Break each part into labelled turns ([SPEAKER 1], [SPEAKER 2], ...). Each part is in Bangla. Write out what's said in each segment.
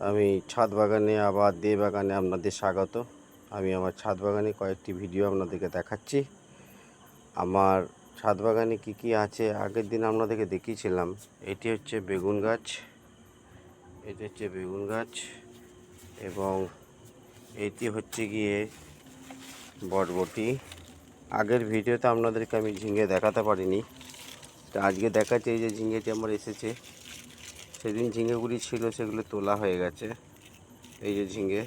[SPEAKER 1] আমি ছাদ বাগানে আবার দে বাগানে আপনাদের স্বাগত। আমি আমার ছাদ বাগানে কয়েকটি ভিডিও আপনাদেরকে দেখাচ্ছি। আমার ছাদ বাগানে কি কি আছে আগের দিন আপনাদেরকে দেখিয়েছিলাম। এটি হচ্ছে বেগুন গাছ, এবং এটি হচ্ছে গিয়ে বরবটি। আগের ভিডিওতে আপনাদেরকে আমি ঝিঙে দেখাতে পারিনি, তো আজকে দেখাচ্ছি। এই যে ঝিঙেটি আমার এসেছে, সেদিন ঝিঙেগুলি ছিল সেগুলো তোলা হয়ে গেছে। এই যে ঝিঙে,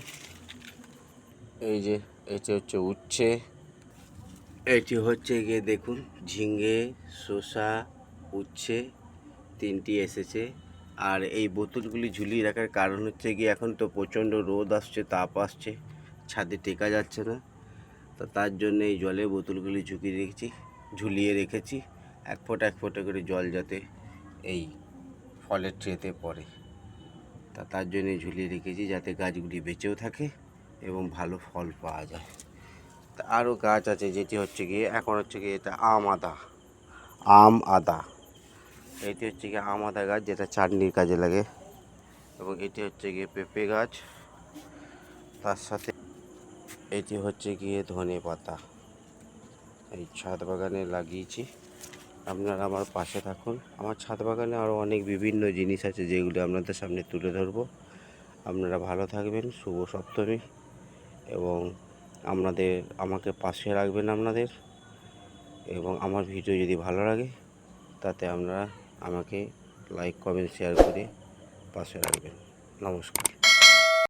[SPEAKER 1] এই যে এটি হচ্ছে উচ্ছে, এটি হচ্ছে গিয়ে দেখুন ঝিঙে, শসা, উচ্ছে তিনটি এসেছে। আর এই বোতলগুলি ঝুলিয়ে রাখার কারণ হচ্ছে গিয়ে এখন তো প্রচণ্ড রোদ আসছে, তাপ আসছে, ছাদে টেকা যাচ্ছে না, তো তার জন্য এই জলে বোতলগুলি ঝুলিয়ে রেখেছি। এক ফোঁটা করে জল যাতে এই ফলের ট্রেতে পড়ে, তার জন্য ঝুলিয়ে রেখেছি, যাতে গাছগুলি বেঁচেও থাকে এবং ভালো ফল পাওয়া যায়। তা আরও গাছ আছে, যেটি হচ্ছে গিয়ে এখন হচ্ছে গিয়ে এটা আম আদা। এটি হচ্ছে গিয়ে আম আদা গাছ, যেটা চাটনির কাজে লাগে। এবং এটি হচ্ছে গিয়ে পেঁপে গাছ, তার সাথে এটি হচ্ছে গিয়ে ধনে পাতা। এই ছাদ বাগানে লাগিয়েছি, আপনারা আমার পাশে থাকুন। আমার ছাদ বাগানে আরও অনেক বিভিন্ন জিনিস আছে, যেগুলো আপনাদের সামনে তুলে ধরবো। আপনারা ভালো থাকবেন, শুভ সপ্তমী, এবং আমাকে পাশে রাখবেন আপনাদের। এবং আমার ভিডিও যদি ভালো লাগে তাতে আপনারা আমাকে লাইক, কমেন্ট, শেয়ার করে পাশে রাখবেন। নমস্কার।